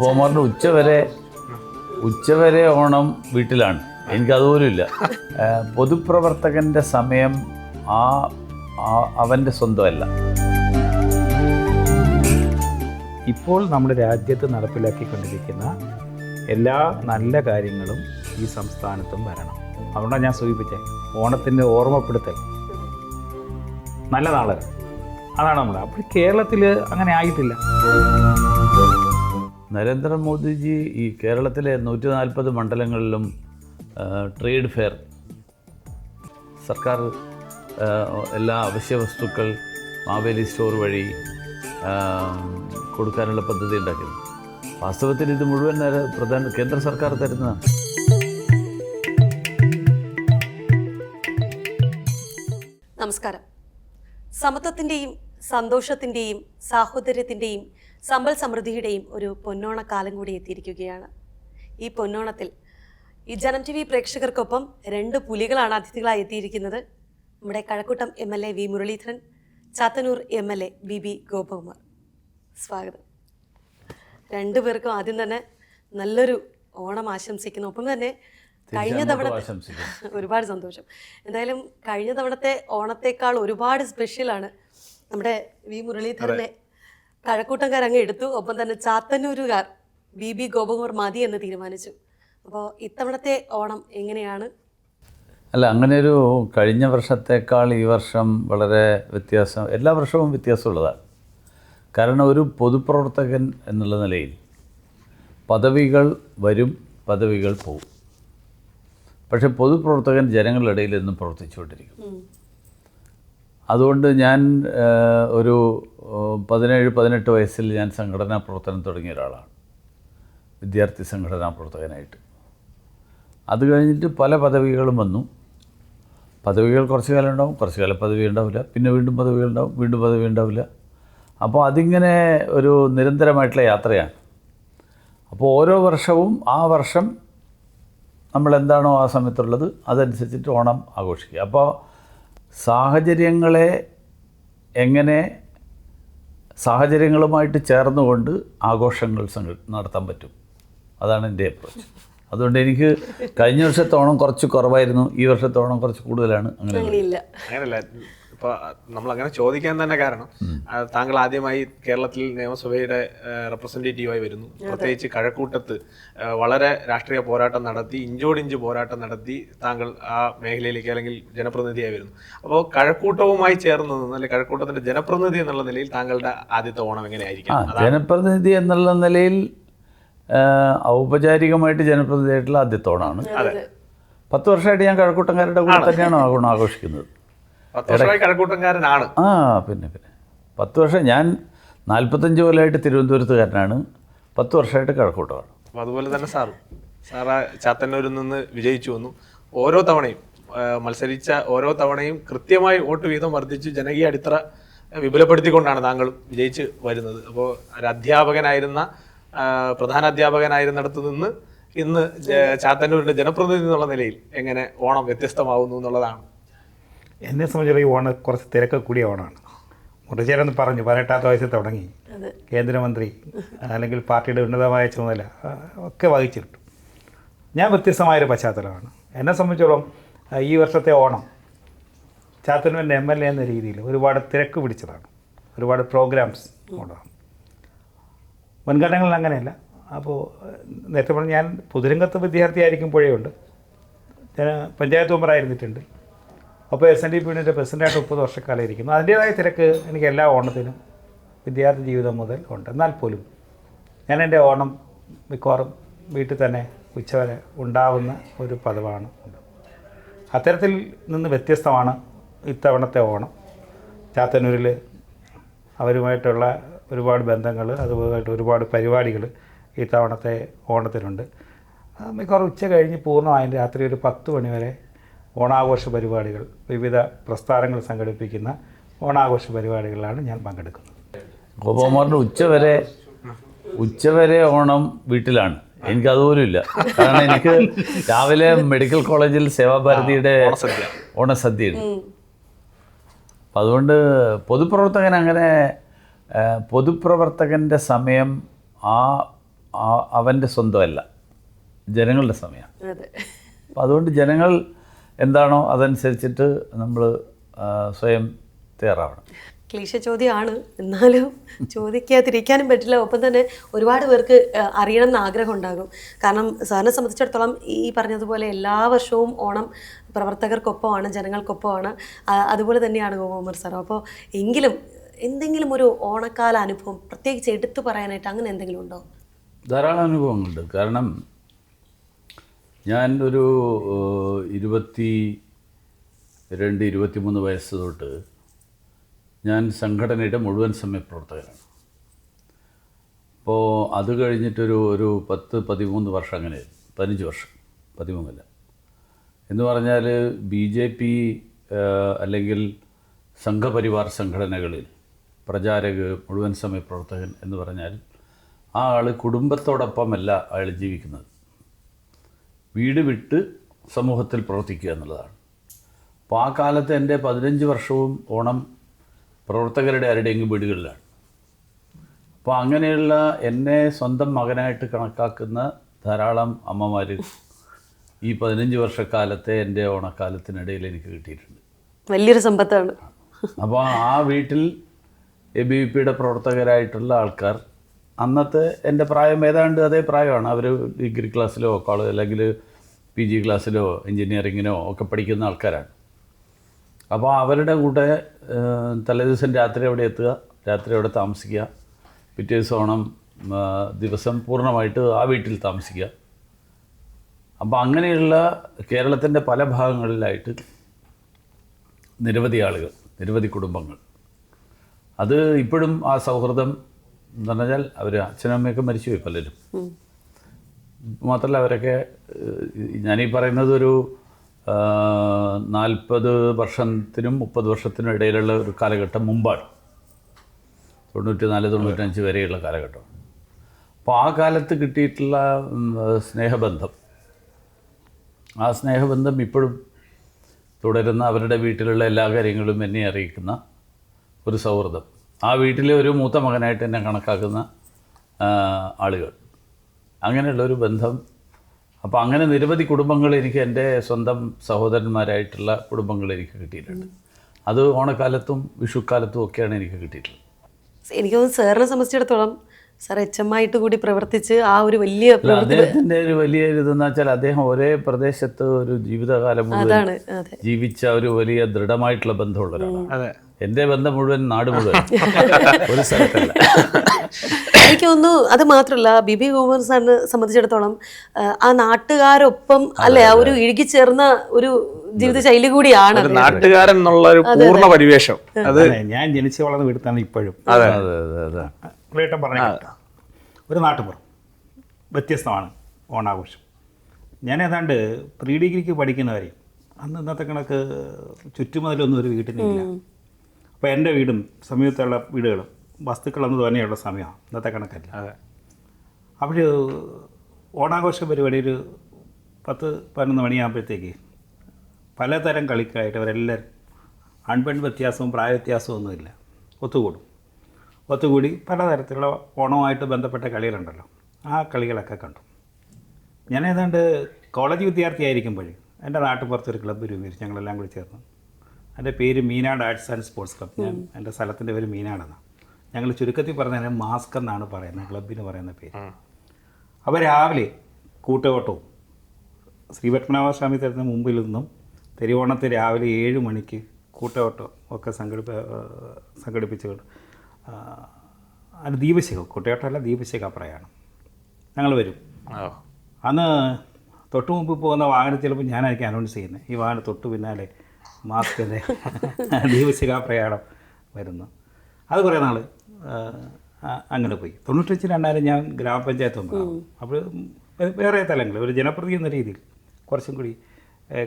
ഗോപകുമാറിൻ്റെ ഉച്ചവരെ ഓണം വീട്ടിലാണ്. എനിക്കതുപോലും ഇല്ല. പൊതുപ്രവർത്തകൻ്റെ സമയം അവൻ്റെ സ്വന്തമല്ല. ഇപ്പോൾ നമ്മുടെ രാജ്യത്ത് നടപ്പിലാക്കിക്കൊണ്ടിരിക്കുന്ന എല്ലാ നല്ല കാര്യങ്ങളും ഈ സംസ്ഥാനത്തും വരണം. അതുകൊണ്ടാണ് ഞാൻ സൂചിപ്പിച്ചത് ഓണത്തിൻ്റെ ഓർമ്മപ്പെടുത്തൽ നല്ല നാളെ അതാണ് നമ്മൾ. അപ്പോൾ കേരളത്തിൽ അങ്ങനെ ആയിട്ടില്ല. നരേന്ദ്രമോദിജി ഈ കേരളത്തിലെ 140 മണ്ഡലങ്ങളിലും ട്രേഡ് ഫെയർ, സർക്കാർ എല്ലാ അവശ്യ വസ്തുക്കൾ മാവേലി സ്റ്റോർ വഴി കൊടുക്കാനുള്ള പദ്ധതി ഉണ്ടാക്കിയത്. വാസ്തവത്തിൽ ഇത് മുഴുവൻ കേന്ദ്ര സർക്കാർ തരുന്നതാണ്. നമസ്കാരം. സമത്വത്തിൻ്റെയും സന്തോഷത്തിൻ്റെയും സാഹോദര്യത്തിൻ്റെയും സമ്പൽ സമൃദ്ധിയുടെയും ഒരു പൊന്നോണക്കാലം കൂടി എത്തിയിരിക്കുകയാണ്. ഈ പൊന്നോണത്തിൽ ഈ ജനം TV പ്രേക്ഷകർക്കൊപ്പം 2 പുലികളാണ് അതിഥികളായി എത്തിയിരിക്കുന്നത്. നമ്മുടെ Kazhakkoottam MLA V Muraleedharan, Chathannoor MLA BB Gopakumar. സ്വാഗതം. 2 പേർക്കും ആദ്യം തന്നെ നല്ലൊരു ഓണം ആശംസിക്കുന്നു. ഒപ്പം തന്നെ കഴിഞ്ഞ തവണത്തെ ഒരുപാട് സന്തോഷം. എന്തായാലും കഴിഞ്ഞ തവണത്തെ ഓണത്തേക്കാൾ ഒരുപാട് സ്പെഷ്യലാണ് നമ്മുടെ വി മുരളീധരനെ കഴക്കൂട്ടംകാർ അങ്ങ് എടുത്തു. ഒപ്പം തന്നെ ചാത്തന്നൂരുകാർ BB ഗോപകുമാർ മതി എന്ന് തീരുമാനിച്ചു. അപ്പോൾ ഇത്തവണത്തെ ഓണം എങ്ങനെയാണ്? അല്ല, അങ്ങനെയൊരു കഴിഞ്ഞ വർഷത്തേക്കാൾ ഈ വർഷം വളരെ വ്യത്യാസം, എല്ലാ വർഷവും വ്യത്യാസമുള്ളതാണ്. കാരണം ഒരു പൊതുപ്രവർത്തകൻ എന്നുള്ള നിലയിൽ പദവികൾ വരും, പദവികൾ പോവും. പക്ഷെ പൊതുപ്രവർത്തകൻ ജനങ്ങളുടെ ഇടയിൽ എന്നും പ്രവർത്തിച്ചുകൊണ്ടിരിക്കും. അതുകൊണ്ട് ഞാൻ ഒരു 17-18 വയസ്സിൽ ഞാൻ സംഘടനാ പ്രവർത്തനം തുടങ്ങിയ ഒരാളാണ്, വിദ്യാർത്ഥി സംഘടനാ പ്രവർത്തകനായിട്ട്. അത് കഴിഞ്ഞിട്ട് പല പദവികളും വന്നു. പദവികൾ കുറച്ച് കാലം ഉണ്ടാവും, കുറച്ച് കാലം പദവി ഉണ്ടാവില്ല, പിന്നെ വീണ്ടും പദവികൾ ഉണ്ടാവും, വീണ്ടും പദവി ഉണ്ടാവില്ല. അപ്പോൾ അതിങ്ങനെ ഒരു നിരന്തരമായിട്ടുള്ള യാത്രയാണ്. അപ്പോൾ ഓരോ വർഷവും ആ വർഷം നമ്മളെന്താണോ ആ സമയത്തുള്ളത് അതനുസരിച്ചിട്ട് ഓണം ആഘോഷിക്കുക. അപ്പോൾ സാഹചര്യങ്ങളുമായിട്ട് ചേർന്നുകൊണ്ട് ആഘോഷങ്ങൾ നടത്താൻ പറ്റും. അതാണ് എൻ്റെ അപ്രോച്ച്. അതുകൊണ്ട് എനിക്ക് കഴിഞ്ഞ വർഷത്തെ ഓണം കുറച്ച് കുറവായിരുന്നു, ഈ വർഷത്തെ ഓണം കുറച്ച് കൂടുതലാണ്. അങ്ങനെയല്ല. ഇപ്പോൾ നമ്മളങ്ങനെ ചോദിക്കാൻ തന്നെ കാരണം താങ്കൾ ആദ്യമായി കേരളത്തിൽ നിയമസഭയുടെ റെപ്രസെൻറ്റേറ്റീവായി വരുന്നു. പ്രത്യേകിച്ച് കഴക്കൂട്ടത്ത് വളരെ രാഷ്ട്രീയ പോരാട്ടം നടത്തി, ഇഞ്ചോടിഞ്ച് പോരാട്ടം നടത്തി താങ്കൾ ആ മേഖലയിലേക്ക് അല്ലെങ്കിൽ ജനപ്രതിനിധിയായി വരുന്നു. അപ്പോൾ കഴക്കൂട്ടവുമായി ചേർന്ന് നിന്ന് അല്ലെങ്കിൽ കഴക്കൂട്ടത്തിൻ്റെ ജനപ്രതിനിധി എന്നുള്ള നിലയിൽ താങ്കളുടെ ആദ്യത്തെ ഓണം എങ്ങനെയായിരിക്കും? ജനപ്രതിനിധി എന്നുള്ള നിലയിൽ ഔപചാരികമായിട്ട് ജനപ്രതിനിധിയായിട്ടുള്ള ആദ്യത്തെ ഓണമാണ്. 10 വർഷമായിട്ട് ഞാൻ കഴക്കൂട്ടംകാരുടെ കൂടെ തന്നെയാണ് ഓണം ആഘോഷിക്കുന്നത്. 10 വർഷമായി കഴക്കൂട്ടംകാരനാണ്. പിന്നെ 10 വർഷം. ഞാൻ 45 കൊല്ലമായിട്ട് തിരുവനന്തപുരത്തുകാരനാണ്, 10 വർഷമായിട്ട് കഴക്കൂട്ടമാണ്. അപ്പോൾ അതുപോലെ തന്നെ സാറ് ചാത്തന്നൂരിൽ നിന്ന് വിജയിച്ചു വന്നു. ഓരോ തവണയും മത്സരിച്ച ഓരോ തവണയും കൃത്യമായി വോട്ട് വീതം വർദ്ധിച്ച് ജനകീയ അടിത്തറ വിപുലപ്പെടുത്തിക്കൊണ്ടാണ് താങ്കൾ വിജയിച്ച് വരുന്നത്. അപ്പോൾ ഒരു അധ്യാപകനായിരുന്ന പ്രധാന അധ്യാപകനായിരുന്നിടത്ത് നിന്ന് ഇന്ന് ചാത്തന്നൂരിൻ്റെ ജനപ്രതിനിധി എന്നുള്ള നിലയിൽ എങ്ങനെ ഓണം വ്യത്യസ്തമാവുന്നു എന്നുള്ളതാണ്. എന്നെ സംബന്ധിച്ചുള്ള ഈ ഓണം കുറച്ച് തിരക്ക് കൂടിയ ഓണമാണ്. മുരളീധരൻ പറഞ്ഞു 18ാമത്തെ വയസ്സിൽ തുടങ്ങി കേന്ദ്രമന്ത്രി അല്ലെങ്കിൽ പാർട്ടിയുടെ ഉന്നതമായ ചുമതല ഒക്കെ വഹിച്ചിട്ടു. ഞാൻ വ്യത്യസ്തമായൊരു പശ്ചാത്തലമാണ്. എന്നെ സംബന്ധിച്ചോളം ഈ വർഷത്തെ ഓണം ചാത്തന്നൂരിൻ്റെ MLA എന്ന രീതിയിൽ ഒരുപാട് തിരക്ക് പിടിച്ചതാണ്. ഒരുപാട് പ്രോഗ്രാംസ് ഓണമാണ്. മുൻഘട്ടങ്ങളിൽ അങ്ങനെയല്ല. അപ്പോൾ നേരത്തെ പറഞ്ഞ ഞാൻ പൊതുരംഗത്ത് വിദ്യാർത്ഥിയായിരിക്കുമ്പോഴേ ഉണ്ട്, പഞ്ചായത്ത് മെമ്പറായിരുന്നിട്ടുണ്ട്. അപ്പോൾ SNDP യൂണിയൻ്റെ പ്രസിഡൻ്റായിട്ട് 30 വർഷക്കാലം ഇരിക്കുന്നു. അതിൻ്റേതായ തിരക്ക് എനിക്ക് എല്ലാ ഓണത്തിനും വിദ്യാർത്ഥി ജീവിതം മുതൽ ഉണ്ട്. എന്നാൽ പോലും ഞാൻ എൻ്റെ ഓണം മിക്കവാറും വീട്ടിൽ തന്നെ ഉച്ചവരെ ഉണ്ടാവുന്ന ഒരു പതിവാണ്. അത്തരത്തിൽ നിന്ന് വ്യത്യസ്തമാണ് ഇത്തവണത്തെ ഓണം. ചാത്തന്നൂരിൽ അവരുമായിട്ടുള്ള ഒരുപാട് ബന്ധങ്ങൾ, അതുമായിട്ട് ഒരുപാട് പരിപാടികൾ ഈ തവണത്തെ ഓണത്തിനുണ്ട്. മിക്കവാറും ഉച്ച കഴിഞ്ഞ് പൂർണ്ണമായും രാത്രി ഒരു 10 മണി വരെ ഓണാഘോഷ പരിപാടികൾ, വിവിധ പ്രസ്ഥാനങ്ങൾ സംഘടിപ്പിക്കുന്ന ഓണാഘോഷ പരിപാടികളിലാണ് ഞാൻ പങ്കെടുക്കുന്നത്. ഗോപകുമാറിൻ്റെ ഉച്ചവരെ ഓണം വീട്ടിലാണ്. എനിക്കതുപോലും ഇല്ല. കാരണം എനിക്ക് രാവിലെ മെഡിക്കൽ കോളേജിൽ സേവാഭാരതിയുടെ ഓണസദ്യയുണ്ട്. അപ്പം അതുകൊണ്ട് പൊതുപ്രവർത്തകൻ്റെ സമയം അവൻ്റെ സ്വന്തമല്ല, ജനങ്ങളുടെ സമയമാണ്. അതെ. അപ്പം അതുകൊണ്ട് ജനങ്ങൾ എന്താണോ അതനുസരിച്ചിട്ട് നമ്മൾ സ്വയം തയ്യാറാവണം. ക്ലീശ ചോദ്യമാണ്, എന്നാലും ചോദിക്കാതിരിക്കാനും പറ്റില്ല. ഒപ്പം തന്നെ ഒരുപാട് പേർക്ക് അറിയണം എന്ന് ആഗ്രഹം ഉണ്ടാകും. കാരണം സാറിനെ സംബന്ധിച്ചിടത്തോളം ഈ പറഞ്ഞതുപോലെ എല്ലാ വർഷവും ഓണം പ്രവർത്തകർക്കൊപ്പമാണ്, ജനങ്ങൾക്കൊപ്പമാണ്. അതുപോലെ തന്നെയാണ് ഗോകുമാർ സാർ. അപ്പോൾ എങ്കിലും എന്തെങ്കിലും ഒരു ഓണക്കാല അനുഭവം പ്രത്യേകിച്ച് എടുത്തു പറയാനായിട്ട് അങ്ങനെ എന്തെങ്കിലും ഉണ്ടോ? ധാരാളം അനുഭവങ്ങളുണ്ട്. കാരണം ഞാൻ ഒരു 22-23 വയസ്സ് തൊട്ട് ഞാൻ സംഘടനയുടെ മുഴുവൻ സമയ പ്രവർത്തകനാണ്. അപ്പോൾ അത് കഴിഞ്ഞിട്ടൊരു 10-13 വർഷം, അങ്ങനെ 15 വർഷം, 13 എന്ന് പറഞ്ഞാൽ BJP അല്ലെങ്കിൽ സംഘപരിവാർ സംഘടനകളിൽ പ്രചാരക്, മുഴുവൻ സമയ പ്രവർത്തകൻ എന്ന് പറഞ്ഞാൽ ആ ആൾ കുടുംബത്തോടൊപ്പമല്ല അയാൾ ജീവിക്കുന്നത്, വീട് വിട്ട് സമൂഹത്തിൽ പ്രവർത്തിക്കുക എന്നുള്ളതാണ്. അപ്പോൾ ആ കാലത്ത് എൻ്റെ 15 വർഷവും ഓണം പ്രവർത്തകരുടെ ആരുടെയെങ്കിലും വീടുകളിലാണ്. അപ്പോൾ അങ്ങനെയുള്ള എന്നെ സ്വന്തം മകനായിട്ട് കണക്കാക്കുന്ന ധാരാളം അമ്മമാർ ഈ 15 വർഷക്കാലത്തെ എൻ്റെ ഓണക്കാലത്തിനിടയിൽ എനിക്ക് കിട്ടിയിട്ടുണ്ട്. വലിയൊരു സമ്പത്താണ്. അപ്പോൾ ആ വീട്ടിൽ ABVPയുടെ പ്രവർത്തകരായിട്ടുള്ള ആൾക്കാർ അന്നത്തെ എൻ്റെ പ്രായം ഏതാണ്ട് അതേ പ്രായമാണ്. അവർ ഡിഗ്രി ക്ലാസ്സിലോ അല്ലെങ്കിൽ PG ക്ലാസ്സിലോ എൻജിനീയറിങ്ങിനോ ഒക്കെ പഠിക്കുന്ന ആൾക്കാരാണ്. അപ്പോൾ അവരുടെ കൂടെ തലേദിവസം രാത്രി അവിടെ എത്തുക, രാത്രി അവിടെ താമസിക്കുക, പിറ്റേ ദിവസം ഓണം ദിവസം പൂർണ്ണമായിട്ട് ആ വീട്ടിൽ താമസിക്കുക. അപ്പോൾ അങ്ങനെയുള്ള കേരളത്തിൻ്റെ പല ഭാഗങ്ങളിലായിട്ട് നിരവധി ആളുകൾ, നിരവധി കുടുംബങ്ങൾ. അത് ഇപ്പോഴും ആ സൗഹൃദം എന്ന് പറഞ്ഞാൽ അവർ അച്ഛനും അമ്മയൊക്കെ മരിച്ചുപോയി പലരും. മാത്രമല്ല അവരൊക്കെ, ഞാനീ പറയുന്നത് ഒരു 40 വർഷത്തിനും 30 വർഷത്തിനും ഇടയിലുള്ള ഒരു കാലഘട്ടം മുമ്പാണ്, 94-95 വരെയുള്ള കാലഘട്ടം. അപ്പോൾ ആ കാലത്ത് കിട്ടിയിട്ടുള്ള സ്നേഹബന്ധം, ആ സ്നേഹബന്ധം ഇപ്പോഴും തുടരുന്ന, അവരുടെ വീട്ടിലുള്ള എല്ലാ കാര്യങ്ങളും എന്നെ അറിയിക്കുന്ന ഒരു സൗഹൃദം, ആ വീട്ടിലെ ഒരു മൂത്ത മകനായിട്ട് എന്നെ കണക്കാക്കുന്ന ആളുകൾ, അങ്ങനെയുള്ളൊരു ബന്ധം. അപ്പോൾ അങ്ങനെ നിരവധി കുടുംബങ്ങൾ എനിക്ക്, എൻ്റെ സ്വന്തം സഹോദരന്മാരായിട്ടുള്ള കുടുംബങ്ങൾ എനിക്ക് കിട്ടിയിട്ടുണ്ട്. അത് ഓണക്കാലത്തും വിഷുക്കാലത്തും ഒക്കെയാണ് എനിക്ക് കിട്ടിയിട്ടുള്ളത്. എനിക്ക് തോന്നുന്നു സാറിനെ സംബന്ധിച്ചിടത്തോളം സാർ HM ആയിട്ട് കൂടി പ്രവർത്തിച്ച് ആ ഒരു വലിയ അദ്ദേഹത്തിൻ്റെ ഒരു വലിയ ഇതെന്ന് വെച്ചാൽ അദ്ദേഹം ഒരേ പ്രദേശത്ത് ഒരു ജീവിതകാലം മുഴുവൻ ജീവിച്ച ഒരു വലിയ ദൃഢമായിട്ടുള്ള ബന്ധമുള്ള ഒരാളാണ്. എൻ്റെ ബന്ധം മുഴുവൻ നാട് മുഴുവൻ, ഒരു സ്ഥലത്തല്ല. എനിക്ക് തോന്നുന്നു അത് മാത്രമല്ല, ബിബി ഗോകുമാർ സാറിനെ സംബന്ധിച്ചിടത്തോളം ആ നാട്ടുകാരൊപ്പം അല്ലെ, ആ ഒരു ഇഴുകിച്ചേർന്ന ഒരു ജീവിതശൈലി കൂടിയാണ്. നാട്ടുകാരൻ എന്നുള്ള ഒരു പൂർണ്ണ പരിവേഷം. അത് ഞാൻ ജനിച്ചു വളർന്ന വീട്ടിലാണ് ഇപ്പോഴും. ക്ലേട്ടൻ പറഞ്ഞ ഒരു നാട്ടുപുറം വ്യത്യസ്തമാണ് ഓണാഘോഷം. ഞാൻ ഏതാണ്ട് പ്രീ ഡിഗ്രിക്ക് പഠിക്കുന്നവരെയും അന്ന് ഇന്നത്തെ കണക്ക് ചുറ്റുമതിലൊന്നും ഒരു വീട്ടിലില്ല. അപ്പോൾ എൻ്റെ വീടും സമീപത്തുള്ള വീടുകളും വസ്തുക്കളൊന്നും തന്നെയുള്ള സമയമാണ്, ഇന്നത്തെ കണക്കല്ല. അപ്പോൾ ഓണാഘോഷ പരിപാടി ഒരു 10-11 മണിയാകുമ്പോഴത്തേക്ക് പലതരം കളിക്കായിട്ട് അവരെല്ലാവരും ആൺപെൺ വ്യത്യാസവും പ്രായ വ്യത്യാസവും ഒന്നുമില്ല, ഒത്തുകൂടി പലതരത്തിലുള്ള ഓണവുമായിട്ട് ബന്ധപ്പെട്ട കളികളുണ്ടല്ലോ, ആ കളികളൊക്കെ കണ്ടു. ഞാൻ ഏതാണ്ട് കോളേജ് വിദ്യാർത്ഥിയായിരിക്കുമ്പോൾ എൻ്റെ നാട്ടുപുറത്തൊരു ക്ലബ്ബ് രൂപീകരിച്ചു, ഞങ്ങളെല്ലാം കൂടി ചേർന്ന്. എൻ്റെ പേര് Meenad arts and sports club. ഞാൻ എൻ്റെ സ്ഥലത്തിൻ്റെ പേര് മീനാടെന്നാണ്. ഞങ്ങൾ ചുരുക്കത്തിൽ പറഞ്ഞാൽ മാസ്ക് എന്നാണ് പറയുന്നത്, ക്ലബിന് പറയുന്ന പേര്. അപ്പോൾ രാവിലെ കൂട്ടയോട്ടവും ശ്രീപത്മനാഭസ്വാമി തരുന്ന മുമ്പിൽ നിന്നും തിരുവോണത്തെ രാവിലെ 7 മണിക്ക് കൂട്ടയോട്ടം ഒക്കെ സംഘടിപ്പിച്ചുകൊണ്ട് അത് ദീപശിഖം, കൂട്ടയോട്ടമല്ല ദീപശിഖ പ്രയാണം ഞങ്ങൾ വരും. അന്ന് തൊട്ട് മുമ്പ് പോകുന്ന വാഹനം ചിലപ്പോൾ ഞാനായിരിക്കും അനൗൺസ് ചെയ്യുന്നത്, ഈ വാഹനം തൊട്ട് പിന്നാലെ മാസ്കിൻ്റെ ദീപശിഖ പ്രയാണം വരുന്നു. അത് കുറേ നാൾ അങ്ങനെ പോയി. 95-2000 ഞാൻ ഗ്രാമപഞ്ചായത്ത് മെമ്പറാണ്. അപ്പോൾ വേറെ തലങ്ങൾ ഒരു ജനപ്രതി എന്ന രീതിയിൽ കുറച്ചും കൂടി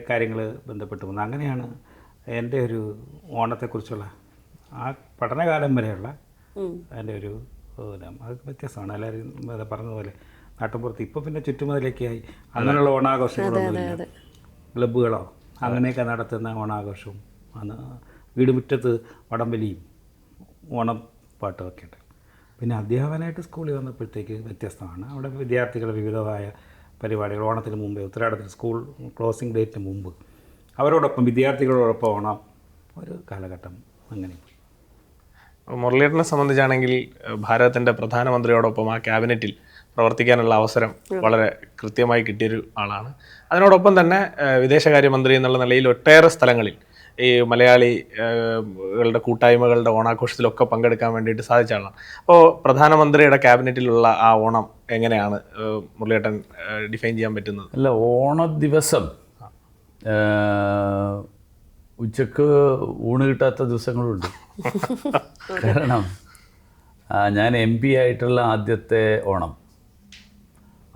കാര്യങ്ങൾ ബന്ധപ്പെട്ട് വന്നു. അങ്ങനെയാണ് എൻ്റെ ഒരു ഓണത്തെക്കുറിച്ചുള്ള ആ പഠനകാലം വരെയുള്ള എൻ്റെ ഒരു അത് വ്യത്യാസമാണ്. എല്ലാവരും പറഞ്ഞതുപോലെ നാട്ടുമ്പുറത്ത് ഇപ്പോൾ പിന്നെ ചുറ്റുമതിലേക്കായി അങ്ങനെയുള്ള ഓണാഘോഷങ്ങളൊന്നുമില്ല. ക്ലബ്ബുകളോ അങ്ങനെയൊക്കെ നടത്തുന്ന പിന്നെ അധ്യാപകനായിട്ട് സ്കൂളിൽ വന്നപ്പോഴത്തേക്ക് വ്യത്യസ്തമാണ്. അവിടെ വിദ്യാർത്ഥികൾ വിവിധമായ പരിപാടികൾ ഓണത്തിന് മുമ്പേ, ഉത്തരാടത്തിന് സ്കൂൾ ക്ലോസിംഗ് ഡേറ്റിന് മുമ്പ് അവരോടൊപ്പം വിദ്യാർത്ഥികളോടൊപ്പം ഓണം ഒരു കാലഘട്ടം അങ്ങനെ. മുരളീധരനെ സംബന്ധിച്ചാണെങ്കിൽ ഭാരതത്തിൻ്റെ പ്രധാനമന്ത്രിയോടൊപ്പം ആ ക്യാബിനറ്റിൽ പ്രവർത്തിക്കാനുള്ള അവസരം വളരെ കൃത്യമായി കിട്ടിയൊരു ആളാണ്. അതിനോടൊപ്പം തന്നെ വിദേശകാര്യമന്ത്രി എന്നുള്ള നിലയിൽ ഒട്ടേറെ സ്ഥലങ്ങളിൽ ഈ മലയാളികളുടെ കൂട്ടായ്മകളുടെ ഓണാഘോഷത്തിലൊക്കെ പങ്കെടുക്കാൻ വേണ്ടിയിട്ട് സാധിച്ച ആളാണ്. അപ്പോൾ പ്രധാനമന്ത്രിയുടെ ക്യാബിനറ്റിലുള്ള ആ ഓണം എങ്ങനെയാണ് മുരളീധരൻ ഡിഫൈൻ ചെയ്യാൻ പറ്റുന്നത്? അല്ല, ഓണ ദിവസം ഉച്ചക്ക് ഊണ് കിട്ടാത്ത ദിവസങ്ങളുണ്ട്. കാരണം ഞാൻ MP ആയിട്ടുള്ള ആദ്യത്തെ ഓണം,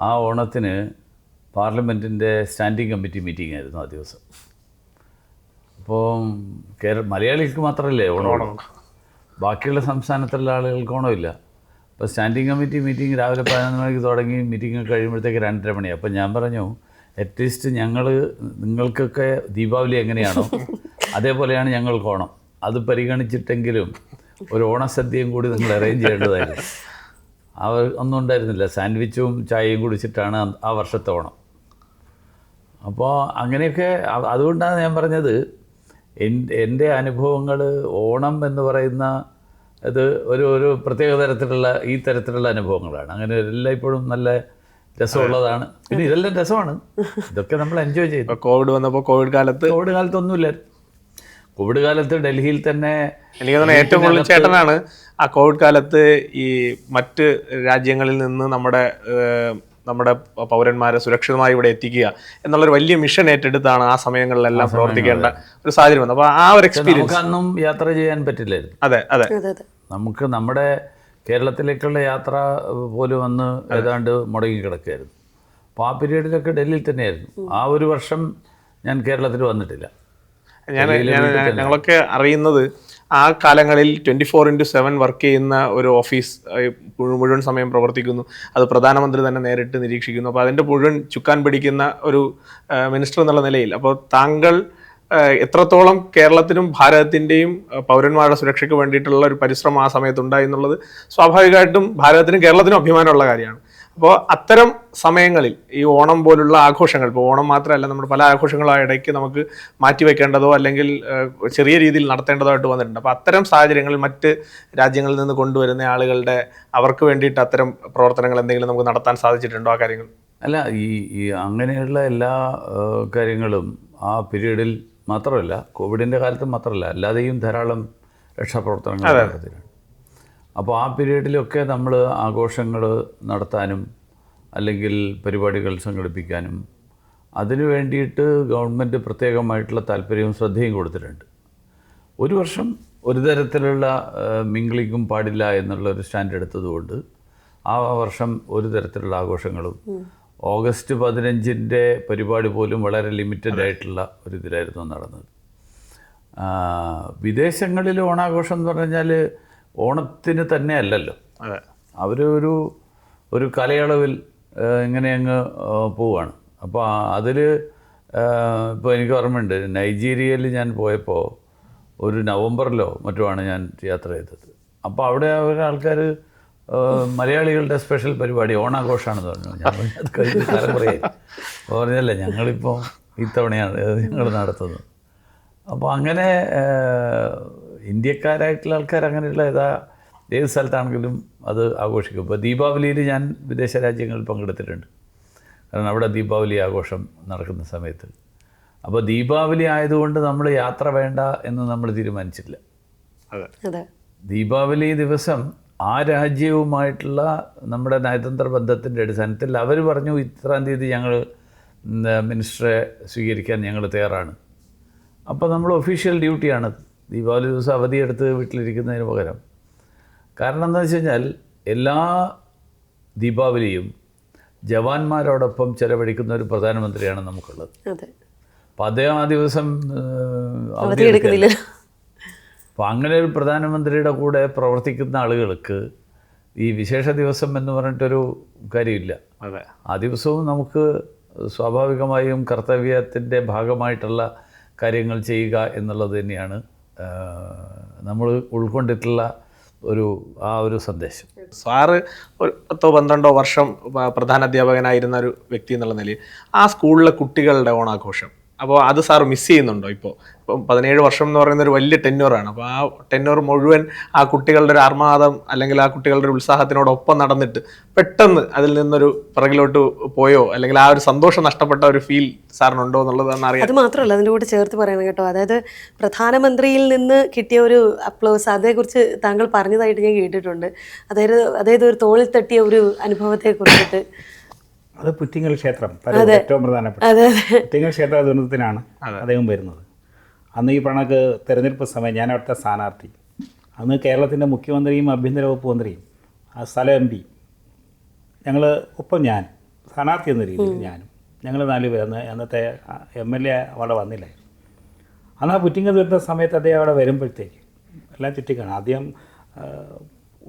ആ ഓണത്തിന് പാർലമെൻറ്റിൻ്റെ സ്റ്റാൻഡിംഗ് കമ്മിറ്റി മീറ്റിംഗ് ആയിരുന്നു ആ ദിവസം. അപ്പോൾ മലയാളികൾക്ക് മാത്രമല്ലേ ഓണം, ബാക്കിയുള്ള സംസ്ഥാനത്തുള്ള ആളുകൾക്ക് ഓണമില്ല. അപ്പോൾ സ്റ്റാൻഡിംഗ് കമ്മിറ്റി മീറ്റിംഗ് രാവിലെ 11 മണിക്ക് തുടങ്ങി, മീറ്റിംഗ് കഴിയുമ്പോഴത്തേക്ക് 2:30 മണി. അപ്പോൾ ഞാൻ പറഞ്ഞു, അറ്റ്ലീസ്റ്റ് നിങ്ങൾക്കൊക്കെ ദീപാവലി എങ്ങനെയാണോ അതേപോലെയാണ് ഞങ്ങൾക്ക് ഓണം, അത് പരിഗണിച്ചിട്ടെങ്കിലും ഒരു ഓണസദ്യയും കൂടി നിങ്ങൾ അറേഞ്ച് ചെയ്യേണ്ടതായിരുന്നു. ഒന്നും ഉണ്ടായിരുന്നില്ല, സാൻഡ്വിച്ചും ചായയും കുടിച്ചിട്ടാണ് ആ വർഷത്തെ ഓണം. അപ്പോൾ അങ്ങനെയൊക്കെ, അതുകൊണ്ടാണ് ഞാൻ പറഞ്ഞത് എൻ്റെ അനുഭവങ്ങൾ ഓണം എന്ന് പറയുന്ന ഇത് ഒരു പ്രത്യേക തരത്തിലുള്ള ഈ തരത്തിലുള്ള അനുഭവങ്ങളാണ്. അങ്ങനെ എല്ലായ്പ്പോഴും നല്ല രസമുള്ളതാണ്. പിന്നെ ഇതെല്ലാം രസമാണ്, ഇതൊക്കെ നമ്മൾ എൻജോയ് ചെയ്തു. കോവിഡ് വന്നപ്പോൾ കോവിഡ് കാലത്തൊന്നുമില്ല. കോവിഡ് കാലത്ത് ഡൽഹിയിൽ തന്നെ എനിക്ക് തോന്നുന്നു ഏറ്റവും കൂടുതൽ ചേട്ടനാണ് ആ കോവിഡ് കാലത്ത് ഈ മറ്റ് രാജ്യങ്ങളിൽ നിന്ന് നമ്മുടെ പൗരന്മാരെ സുരക്ഷിതമായി ഇവിടെ എത്തിക്കുക എന്നുള്ളൊരു വലിയ മിഷൻ ഏറ്റെടുത്താണ് ആ സമയങ്ങളിലെല്ലാം പ്രവർത്തിക്കേണ്ട ഒരു സാഹചര്യം വന്നത്. അപ്പോൾ ആ ഒരു എക്സ്പീരിയൻസ് അന്നും യാത്ര ചെയ്യാൻ പറ്റില്ലായിരുന്നു. അതെ നമുക്ക് നമ്മുടെ കേരളത്തിലേക്കുള്ള യാത്ര പോലും അന്ന് ഏതാണ്ട് മുടങ്ങി കിടക്കുകയായിരുന്നു. അപ്പോൾ ആ പീരീഡിലൊക്കെ ഡൽഹിയിൽ തന്നെയായിരുന്നു. ആ ഒരു വർഷം ഞാൻ കേരളത്തിൽ വന്നിട്ടില്ല. ഞങ്ങളൊക്കെ അറിയുന്നത് ആ കാലങ്ങളിൽ 24/7 വർക്ക് ചെയ്യുന്ന ഒരു ഓഫീസ് മുഴുവൻ സമയം പ്രവർത്തിക്കുന്നു. അത് പ്രധാനമന്ത്രി തന്നെ നേരിട്ട് നിരീക്ഷിക്കുന്നു. അപ്പോൾ അതിൻ്റെ മുഴുവൻ ചുക്കാൻ പിടിക്കുന്ന ഒരു മിനിസ്റ്റർ എന്നുള്ള നിലയിൽ അപ്പോൾ താങ്കൾ എത്രത്തോളം കേരളത്തിനും ഭാരതത്തിൻ്റെയും പൗരന്മാരുടെ സുരക്ഷയ്ക്ക് വേണ്ടിയിട്ടുള്ള ഒരു പരിശ്രമം ആ സമയത്തുണ്ടായി എന്നുള്ളത് സ്വാഭാവികമായിട്ടും ഭാരതത്തിനും കേരളത്തിനും അഭിമാനമുള്ള കാര്യമാണ്. അപ്പോൾ അത്തരം സമയങ്ങളിൽ ഈ ഓണം പോലുള്ള ആഘോഷങ്ങൾ, ഇപ്പോൾ ഓണം മാത്രമല്ല നമ്മുടെ പല ആഘോഷങ്ങളും ആ ഇടയ്ക്ക് നമുക്ക് മാറ്റിവെക്കേണ്ടതോ അല്ലെങ്കിൽ ചെറിയ രീതിയിൽ നടത്തേണ്ടതോ ആയിട്ട് വന്നിട്ടുണ്ട്. അപ്പോൾ അത്തരം സാഹചര്യങ്ങളിൽ മറ്റ് രാജ്യങ്ങളിൽ നിന്ന് കൊണ്ടുവരുന്ന ആളുകളുടെ അവർക്ക് വേണ്ടിയിട്ട് അത്തരം പ്രവർത്തനങ്ങൾ എന്തെങ്കിലും നമുക്ക് നടത്താൻ സാധിച്ചിട്ടുണ്ടോ? ആ കാര്യങ്ങൾ അല്ല, ഈ അങ്ങനെയുള്ള എല്ലാ കാര്യങ്ങളും ആ പീരീഡിൽ മാത്രമല്ല, കോവിഡിൻ്റെ കാലത്ത് മാത്രമല്ല, അല്ലാതെയും ധാരാളം രക്ഷാപ്രവർത്തനങ്ങൾ നടത്തിയിട്ടുണ്ട്. അപ്പോൾ ആ പീരീഡിലൊക്കെ നമ്മൾ ആഘോഷങ്ങൾ നടത്താനും അല്ലെങ്കിൽ പരിപാടികൾ സംഘടിപ്പിക്കാനും അതിനു വേണ്ടിയിട്ട് ഗവൺമെൻറ് പ്രത്യേകമായിട്ടുള്ള താല്പര്യവും ശ്രദ്ധയും കൊടുത്തിട്ടുണ്ട്. ഒരു വർഷം ഒരു തരത്തിലുള്ള മിംഗ്ലിങ്ങും പാടില്ല എന്നുള്ളൊരു സ്റ്റാൻഡ് എടുത്തതുകൊണ്ട് ആ വർഷം ഒരു തരത്തിലുള്ള ആഘോഷങ്ങളും, ഓഗസ്റ്റ് 15-ൻ്റെ പരിപാടി പോലും വളരെ ലിമിറ്റഡ് ആയിട്ടുള്ള ഒരു ഇതിലായിരുന്നു നടന്നത്. വിദേശങ്ങളിൽ ഓണാഘോഷം എന്ന് പറഞ്ഞാൽ ഓണത്തിന് തന്നെ അല്ലല്ലോ, ഒരു കാലയളവിൽ ഇങ്ങനെ അങ്ങ് പോവുകയാണ്. അപ്പോൾ അതിൽ ഇപ്പോൾ എനിക്ക് ഓർമ്മയുണ്ട്, നൈജീരിയയിൽ ഞാൻ പോയപ്പോൾ ഒരു നവംബറിലോ മറ്റുമാണ് ഞാൻ യാത്ര ചെയ്തത്. അപ്പോൾ അവിടെ ആൾക്കാർ മലയാളികളുടെ സ്പെഷ്യൽ പരിപാടി ഓണാഘോഷമാണെന്ന് പറഞ്ഞു. ഞാൻ അത് കഴിഞ്ഞ കാലം കുറേ അപ്പോൾ പറഞ്ഞല്ലേ, ഞങ്ങളിപ്പോൾ ഇത്തവണയാണ് ഞങ്ങൾ നടത്തുന്നത്. അപ്പോൾ അങ്ങനെ ഇന്ത്യക്കാരായിട്ടുള്ള ആൾക്കാർ അങ്ങനെയുള്ള ഏത് സ്ഥലത്താണെങ്കിലും അത് ആഘോഷിക്കും. ഇപ്പോൾ ദീപാവലിയിൽ ഞാൻ വിദേശ രാജ്യങ്ങളിൽ പങ്കെടുത്തിട്ടുണ്ട്. കാരണം അവിടെ ദീപാവലി ആഘോഷം നടക്കുന്ന സമയത്ത്. അപ്പോൾ ദീപാവലി ആയതുകൊണ്ട് നമ്മൾ യാത്ര വേണ്ട എന്ന് നമ്മൾ തീരുമാനിച്ചില്ല. ദീപാവലി ദിവസം ആ രാജ്യവുമായിട്ടുള്ള നമ്മുടെ നയതന്ത്ര ബന്ധത്തിൻ്റെ അടിസ്ഥാനത്തിൽ അവർ പറഞ്ഞു, ഇത്രാം തീയതി ഞങ്ങൾ മിനിസ്റ്ററെ സ്വീകരിക്കാൻ ഞങ്ങൾ തയ്യാറാണ്. അപ്പോൾ നമ്മൾ ഒഫീഷ്യൽ ഡ്യൂട്ടിയാണ് ദീപാവലി ദിവസം അവധിയെടുത്ത് വീട്ടിലിരിക്കുന്നതിന് പകരം. കാരണം എന്താണെന്ന് വെച്ച് കഴിഞ്ഞാൽ എല്ലാ ദീപാവലിയും ജവാന്മാരോടൊപ്പം ചെലവഴിക്കുന്ന ഒരു പ്രധാനമന്ത്രിയാണ് നമുക്കുള്ളത്. അപ്പോൾ അദ്ദേഹം ആ ദിവസം അവധിയെടുക്കില്ല. അപ്പോൾ അങ്ങനെ ഒരു പ്രധാനമന്ത്രിയുടെ കൂടെ പ്രവർത്തിക്കുന്ന ആളുകൾക്ക് ഈ വിശേഷ ദിവസം എന്ന് പറഞ്ഞിട്ടൊരു കാര്യമില്ല. ആ ദിവസവും നമുക്ക് സ്വാഭാവികമായും കർത്തവ്യത്തിൻ്റെ ഭാഗമായിട്ടുള്ള കാര്യങ്ങൾ ചെയ്യുക എന്നുള്ളത് തന്നെയാണ് നമ്മൾ ഉൾക്കൊണ്ടിട്ടുള്ള ആ ഒരു സന്ദേശം. സാറ് ഒരു 10-12 വർഷം പ്രധാന അധ്യാപകനായിരുന്ന ഒരു വ്യക്തി എന്നുള്ള നിലയിൽ ആ സ്കൂളിലെ കുട്ടികളുടെ ഓണാഘോഷം, അപ്പോൾ അത് സാർ മിസ് ചെയ്യുന്നുണ്ടോ? ഇപ്പം 17 വർഷം എന്ന് പറയുന്ന ഒരു വലിയ ടെന്യൂറാണ്. അപ്പോൾ ആ ടെന്യൂർ മുഴുവൻ ആ കുട്ടികളുടെ ഒരു ആർമാദം അല്ലെങ്കിൽ ആ കുട്ടികളുടെ ഒരു ഉത്സാഹത്തിനോടൊപ്പം നടന്നിട്ട് പെട്ടെന്ന് അതിൽ നിന്നൊരു പിറകിലോട്ട് പോയോ, അല്ലെങ്കിൽ ആ ഒരു സന്തോഷം നഷ്ടപ്പെട്ട ഒരു ഫീൽ സാറിനുണ്ടോ എന്നുള്ളതാണ് അറിയാം. അത് മാത്രമല്ല, അതിൻ്റെ കൂടെ ചേർത്ത് പറയണം കേട്ടോ, അതായത് പ്രധാനമന്ത്രിയിൽ നിന്ന് കിട്ടിയ ഒരു അപ്ലോസ്, അതേക്കുറിച്ച് താങ്കൾ പറഞ്ഞതായിട്ട് ഞാൻ കേട്ടിട്ടുണ്ട്. അതായത് ഒരു തോളിൽ തട്ടിയ ഒരു അനുഭവത്തെ കുറിച്ചിട്ട്. അത് പുറ്റിങ്ങൽ ക്ഷേത്രം ഏറ്റവും പ്രധാനപ്പെട്ട പുറ്റിങ്ങൽ ക്ഷേത്ര ദുരന്തത്തിനാണ് അദ്ദേഹം വരുന്നത്. അന്ന് ഈ പറഞ്ഞക്ക് തെരഞ്ഞെടുപ്പ് സമയം, ഞാൻ അവിടുത്തെ സ്ഥാനാർത്ഥി. അന്ന് കേരളത്തിൻ്റെ മുഖ്യമന്ത്രിയും ആഭ്യന്തര വകുപ്പ് മന്ത്രിയും ആ സ്ഥലം MP, ഞങ്ങൾ ഒപ്പം ഞാൻ സ്ഥാനാർത്ഥി എന്ന രീതിയിൽ ഞാനും ഞങ്ങൾ 4 പേർ. അന്നത്തെ MLA അവിടെ വന്നില്ല. അന്ന് ആ പുറ്റിങ്ങൽ ദുരന്ത സമയത്ത് അദ്ദേഹം അവിടെ വരുമ്പോഴത്തേക്ക് എല്ലാം ചുറ്റിക്കാണ്. ആദ്യം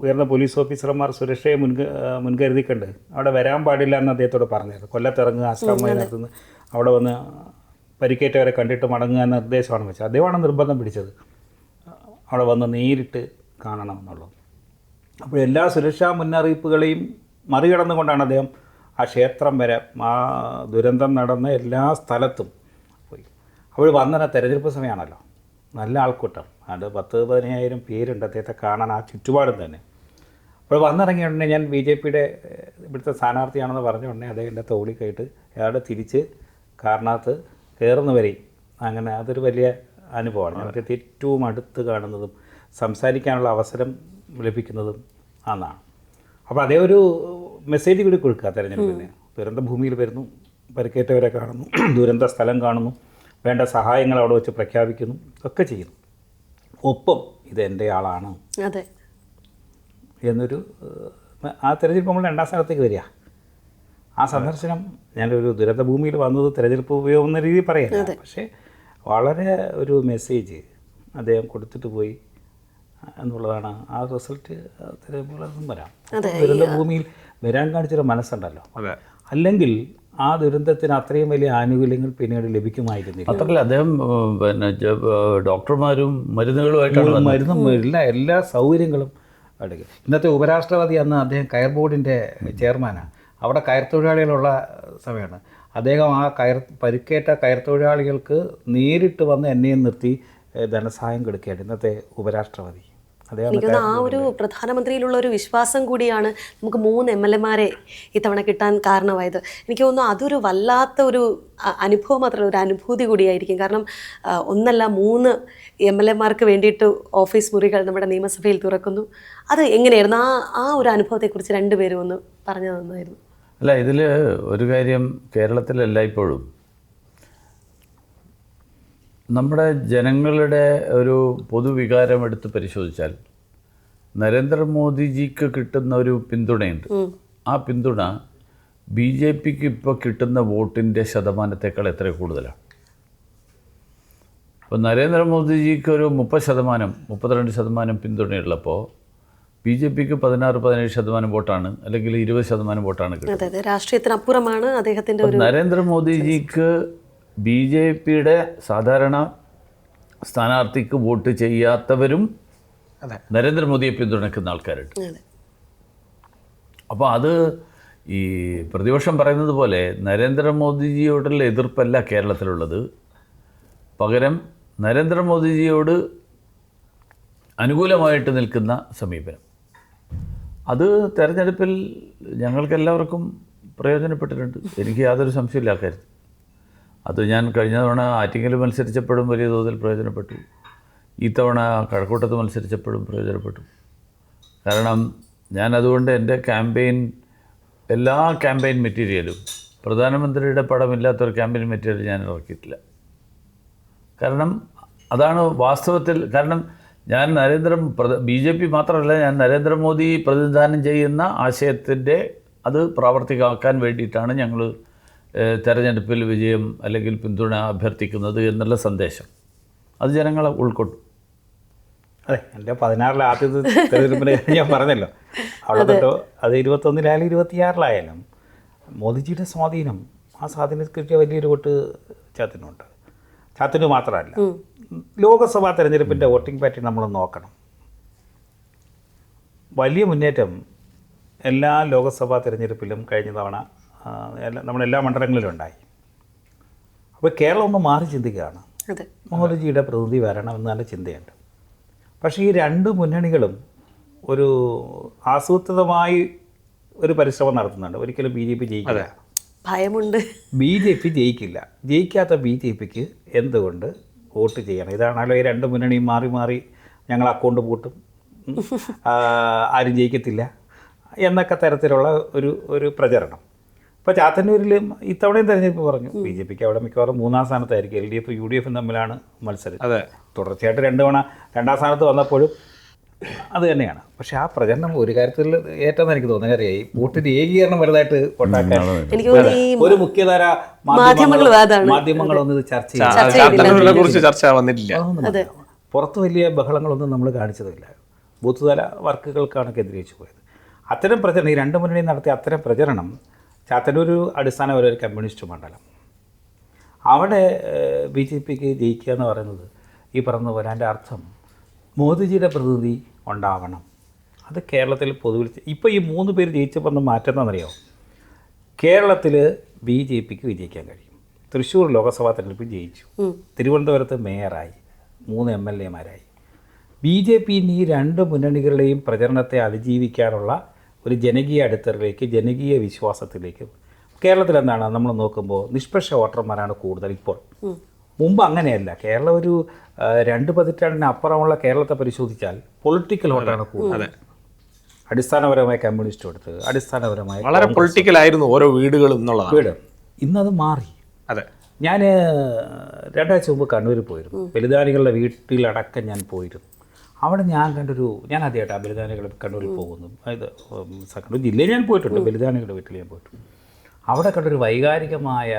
ഉയർന്ന പോലീസ് ഓഫീസർമാർ സുരക്ഷയെ മുൻകരുതിക്കൊണ്ട് അവിടെ വരാൻ പാടില്ല എന്ന് അദ്ദേഹത്തോട് പറഞ്ഞത്. കൊല്ലത്തിറങ്ങുക, ആശ്രമത്തിനകത്തുനിന്ന് അവിടെ വന്ന് പരിക്കേറ്റവരെ കണ്ടിട്ട് മടങ്ങുക എന്ന നിർദ്ദേശമാണ് വെച്ചത്. അദ്ദേഹമാണ് നിർബന്ധം പിടിച്ചത് അവിടെ വന്ന് നേരിട്ട് കാണണമെന്നുള്ളത്. അപ്പോൾ എല്ലാ സുരക്ഷാ മുന്നറിയിപ്പുകളെയും മറികടന്നുകൊണ്ടാണ് അദ്ദേഹം ആ ക്ഷേത്രം വരെ, ആ ദുരന്തം നടന്ന എല്ലാ സ്ഥലത്തും പോയി. അപ്പോൾ വന്നന തെരഞ്ഞെടുപ്പ് സമയമാണല്ലോ, നല്ല ആൾക്കൂട്ടം, അത് 10-15,000 പേരുണ്ട് അദ്ദേഹത്തെ കാണാൻ ആ ചുറ്റുപാടും തന്നെ. അപ്പോൾ വന്നിറങ്ങിയ ഉടനെ ഞാൻ BJPയുടെ ഇവിടുത്തെ സ്ഥാനാർത്ഥിയാണെന്ന് പറഞ്ഞ ഉടനെ അദ്ദേഹം എൻ്റെ തോളിൽ കയറ്റ് അയാളുടെ തിരിച്ച് കാറിനകത്ത് കയറുന്നവരെയും അങ്ങനെ അതൊരു വലിയ അനുഭവമാണ്. ഞങ്ങൾക്ക് ഏറ്റവും അടുത്ത് കാണുന്നതും സംസാരിക്കാനുള്ള അവസരം ലഭിക്കുന്നതും അന്നാണ്. അപ്പോൾ അതേ ഒരു മെസ്സേജ് കൂടി കൊടുക്കുക തെരഞ്ഞെടുപ്പിന്. ദുരന്ത ഭൂമിയിൽ വരുന്നു, പരിക്കേറ്റവരെ കാണുന്നു, ദുരന്ത സ്ഥലം കാണുന്നു, വേണ്ട സഹായങ്ങൾ അവിടെ വെച്ച് പ്രഖ്യാപിക്കുന്നു, ഒക്കെ ചെയ്യുന്നു. ഒപ്പം ഇതെൻ്റെ ആളാണ് എന്നൊരു ആ തെരഞ്ഞെടുപ്പ് നമ്മൾ 2ാം സ്ഥാനത്തേക്ക് വരിക. ആ സന്ദർശനം, ഞാനൊരു ദുരന്ത ഭൂമിയിൽ വന്നത് തെരഞ്ഞെടുപ്പ് ഉപയോഗം എന്ന രീതിയിൽ പറയാം, പക്ഷേ വളരെ ഒരു മെസ്സേജ് അദ്ദേഹം കൊടുത്തിട്ട് പോയി എന്നുള്ളതാണ്. ആ റിസൾട്ട് തെരഞ്ഞെടുപ്പുകളൊന്നും വരാം. ദുരന്ത ഭൂമിയിൽ വരാൻ കാണിച്ചൊരു മനസ്സുണ്ടല്ലോ, അല്ലെങ്കിൽ ആ ദുരന്തത്തിന് അത്രയും വലിയ ആനുകൂല്യങ്ങൾ പിന്നീട് ലഭിക്കുമായിരുന്നില്ല. മാത്രമല്ല അദ്ദേഹം ഡോക്ടർമാരും മരുന്നുകളും എല്ലാ സൗകര്യങ്ങളും എടുക്കുക. ഇന്നത്തെ ഉപരാഷ്ട്രപതി അന്ന് അദ്ദേഹം കയർ ബോർഡിൻ്റെ ചെയർമാനാണ്. അവിടെ കയർ തൊഴിലാളികളുള്ള സമയമാണ്. അദ്ദേഹം ആ പരിക്കേറ്റ കയർ തൊഴിലാളികൾക്ക് നേരിട്ട് വന്ന് എന്നെയും നിർത്തി ധനസഹായം കൊടുക്കുകയാണ് ഇന്നത്തെ ഉപരാഷ്ട്രപതി. എനിക്കൊന്ന് ആ ഒരു പ്രധാനമന്ത്രിയിലുള്ള ഒരു വിശ്വാസം കൂടിയാണ് നമുക്ക് 3 MLA-മാരെ ഇത്തവണ കിട്ടാൻ കാരണമായത്. എനിക്ക് തോന്നുന്നു അതൊരു വല്ലാത്ത ഒരു അനുഭവം മാത്രമല്ല, ഒരു അനുഭൂതി കൂടിയായിരിക്കും. കാരണം 1 അല്ല 3 MLA-മാർക്ക് വേണ്ടിയിട്ട് ഓഫീസ് മുറികൾ നമ്മുടെ നിയമസഭയിൽ തുറക്കുന്നു. അത് എങ്ങനെയായിരുന്നു? ആ ഒരു അനുഭവത്തെക്കുറിച്ച് 2 പേരും ഒന്ന് പറഞ്ഞു തന്നായിരുന്നു. അല്ല, ഇതിൽ ഒരു കാര്യം കേരളത്തിലല്ല, ഇപ്പോഴും നമ്മുടെ ജനങ്ങളുടെ ഒരു പൊതുവികാരം എടുത്ത് പരിശോധിച്ചാൽ നരേന്ദ്രമോദിജിക്ക് കിട്ടുന്ന ഒരു പിന്തുണയുണ്ട്. ആ പിന്തുണ BJPക്ക് ഇപ്പോൾ കിട്ടുന്ന വോട്ടിൻ്റെ ശതമാനത്തേക്കാൾ എത്ര കൂടുതലാണ്. അപ്പോൾ നരേന്ദ്രമോദിജിക്ക് ഒരു 30%, 32% പിന്തുണയുള്ളപ്പോൾ BJPക്ക് 16-17% വോട്ടാണ്, അല്ലെങ്കിൽ 20% വോട്ടാണ് കിട്ടുന്നത്. രാഷ്ട്രീയത്തിനപ്പുറമാണ് അദ്ദേഹത്തിൻ്റെ. നരേന്ദ്രമോദിജിക്ക് BJPയുടെ സാധാരണ സ്ഥാനാർത്ഥിക്ക് വോട്ട് ചെയ്യാത്തവരും നരേന്ദ്രമോദിയെ പിന്തുണയ്ക്കുന്ന ആൾക്കാരുണ്ട്. അപ്പോൾ അത് ഈ പ്രതിപക്ഷം പറയുന്നത് പോലെ നരേന്ദ്രമോദിജിയോടുള്ള എതിർപ്പല്ല കേരളത്തിലുള്ളത്, പകരം നരേന്ദ്രമോദിജിയോട് അനുകൂലമായിട്ട് നിൽക്കുന്ന സമീപനം. അത് തെരഞ്ഞെടുപ്പിൽ ഞങ്ങൾക്കെല്ലാവർക്കും പ്രയോജനപ്പെട്ടിട്ടുണ്ട്. എനിക്ക് യാതൊരു സംശയമില്ല കാര്യത്തിൽ. അത് ഞാൻ കഴിഞ്ഞ തവണ ആറ്റിങ്ങൽ മത്സരിച്ചപ്പോഴും വലിയ തോതിൽ പ്രയോജനപ്പെട്ടു. ഈ തവണ കഴക്കൂട്ടത്ത് മത്സരിച്ചപ്പോഴും പ്രയോജനപ്പെട്ടു. കാരണം ഞാൻ അതുകൊണ്ട് എൻ്റെ എല്ലാ ക്യാമ്പയിൻ മെറ്റീരിയലും, പ്രധാനമന്ത്രിയുടെ പടമില്ലാത്തൊരു ക്യാമ്പയിൻ മെറ്റീരിയൽ ഞാൻ ഇറക്കിയിട്ടില്ല. കാരണം അതാണ് വാസ്തവത്തിൽ. കാരണം ഞാൻ BJP മാത്രമല്ല, ഞാൻ നരേന്ദ്രമോദി പ്രതിനിധാനം ചെയ്യുന്ന ആശയത്തിൻ്റെ അത് പ്രാവർത്തികമാക്കാൻ വേണ്ടിയിട്ടാണ് ഞങ്ങൾ തെരഞ്ഞെടുപ്പിൽ വിജയം അല്ലെങ്കിൽ പിന്തുണ അഭ്യർത്ഥിക്കുന്നത് എന്നുള്ള സന്ദേശം അത് ജനങ്ങളെ ഉൾക്കൊണ്ടു. അതെ, എൻ്റെ 16-ലെ ആദ്യത്തെ തെരഞ്ഞെടുപ്പിന് ഞാൻ പറഞ്ഞല്ലോ, അവിടെ തൊട്ടോ അത് 21-ലായാലും 26-ലായാലും മോദിജിയുടെ സ്വാധീനം, ആ സ്വാധീനത്തെക്കുറിച്ച് വലിയൊരു വോട്ട് ചാത്തിനുണ്ട്. ചാത്തിന് മാത്രമല്ല, ലോക്സഭാ തെരഞ്ഞെടുപ്പിൻ്റെ വോട്ടിംഗ് പാറ്റേൺ നമ്മൾ നോക്കണം. വലിയ മുന്നേറ്റം എല്ലാ ലോക്സഭാ തിരഞ്ഞെടുപ്പിലും കഴിഞ്ഞ തവണ നമ്മുടെ എല്ലാ മണ്ഡലങ്ങളിലും ഉണ്ടായി. അപ്പോൾ കേരളം ഒന്ന് മാറി ചിന്തിക്കുകയാണ്. അതെ, മോദിജിയുടെ പ്രതിനിധി വരണമെന്നാണ് ചിന്തയുണ്ട്. പക്ഷേ ഈ രണ്ട് മുന്നണികളും ഒരു ആസൂത്രിതമായി ഒരു പരിശ്രമം നടത്തുന്നുണ്ട്. ഒരിക്കലും BJP ജയിക്കില്ല, ഭയമുണ്ട്. BJP ജയിക്കില്ല. ജയിക്കാത്ത BJPക്ക് എന്തുകൊണ്ട് വോട്ട് ചെയ്യണം? ഇതാണല്ലോ ഈ രണ്ട് മുന്നണിയും മാറി മാറി ഞങ്ങൾ അക്കൗണ്ട് പൂട്ടും, ആരും ജയിക്കത്തില്ല എന്നൊക്കെ തരത്തിലുള്ള ഒരു പ്രചരണം. ഇപ്പോൾ ചാത്തന്നൂരിൽ ഇത്തവണയും തെരഞ്ഞെടുപ്പ് പറഞ്ഞു BJPക്ക് അവിടെ മിക്കവാറും 3-ാം സ്ഥാനത്തായിരിക്കും. LDF UDF തമ്മിലാണ് മത്സരം. അതെ, തുടർച്ചയായിട്ട് 2 തവണ 2-ാം സ്ഥാനത്ത് വന്നപ്പോഴും അത് തന്നെയാണ്. പക്ഷേ ആ പ്രചരണം ഒരു കാര്യത്തിൽ ഏറ്റെന്ന് എനിക്ക് തോന്നുന്നത് അറിയാം, ഈ വോട്ടിൻ്റെ ഏകീകരണം വലുതായിട്ട് കൊണ്ടാക്കാൻ എനിക്ക് തോന്നുന്നു ഈ ഒരു മുഖ്യധാര മാധ്യമങ്ങളൊന്നും ഇത് ചർച്ച ചാത്തന്നൂരിനെ കുറിച്ച് ചർച്ച വന്നിട്ടില്ല. പുറത്ത് വലിയ ബഹളങ്ങളൊന്നും നമ്മൾ കാണിച്ചതില്ല. ബൂത്ത് തല വർക്കുകൾക്കാണ് കേന്ദ്രീകരിച്ചു പോയത്. അത്തരം പ്രചരണം ഈ രണ്ട് മുന്നണിയും നടത്തിയ അത്തരം പ്രചരണം ചാത്തന്നൂർ അടിസ്ഥാനപരം ഒരു കമ്മ്യൂണിസ്റ്റ് മണ്ഡലം. അവിടെ BJPക്ക് ജയിക്കുക എന്ന് പറയുന്നത് ഈ പറഞ്ഞ പോലെ അതിൻ്റെ അർത്ഥം മോദിജിയുടെ പ്രതിനിധി ഉണ്ടാവണം. അത് കേരളത്തിൽ പൊതുവിൽ ഇപ്പോൾ ഈ 3 പേര് ജയിച്ചപ്പോൾ മാറ്റം എന്നറിയാമോ? കേരളത്തിൽ BJPക്ക് വിജയിക്കാൻ കഴിയും. തൃശ്ശൂർ ലോക്സഭാ തെരഞ്ഞെടുപ്പിൽ ജയിച്ചു, തിരുവനന്തപുരത്ത് മേയറായി, 3 MLA മാരായി. BJP ഈ രണ്ട് മുന്നണികളുടെയും പ്രചരണത്തെ അതിജീവിക്കാനുള്ള ഒരു ജനകീയ അടിത്തറയിലേക്ക്, ജനകീയ വിശ്വാസത്തിലേക്ക് കേരളത്തിൽ എന്താണ് നമ്മൾ നോക്കുമ്പോൾ നിഷ്പക്ഷ വോട്ടർമാരാണ് കൂടുതൽ ഇപ്പോൾ. മുമ്പ് അങ്ങനെയല്ല. കേരളം ഒരു 2 പതിറ്റാണ്ടിന് അപ്പുറമുള്ള കേരളത്തെ പരിശോധിച്ചാൽ പൊളിറ്റിക്കൽ വോട്ടാണ് കൂടുതൽ. അടിസ്ഥാനപരമായ കമ്മ്യൂണിസ്റ്റ് എടുത്ത് അടിസ്ഥാനപരമായ വളരെ പൊളിറ്റിക്കൽ ആയിരുന്നു ഓരോ വീടുകളും എന്നുള്ളതാണ്. വീട് ഇന്നത് മാറി. അതെ, ഞാൻ 2 ആഴ്ച മുമ്പ് കണ്ണൂരിൽ പോയിരുന്നു. ബലിദാനികളുടെ വീട്ടിലടക്കം ഞാൻ പോയിരുന്നു. അവിടെ ഞാൻ ഞാൻ ആദ്യമായിട്ടാണ് ബലിദാനികൾ കണ്ണൂരിൽ പോകുന്നു. അതായത് കണ്ണൂർ ജില്ലയിൽ ഞാൻ പോയിട്ടുണ്ട്, ബലിദാനികളുടെ വീട്ടിൽ ഞാൻ പോയിട്ടുണ്ട്. അവിടെ കണ്ടൊരു വൈകാരികമായ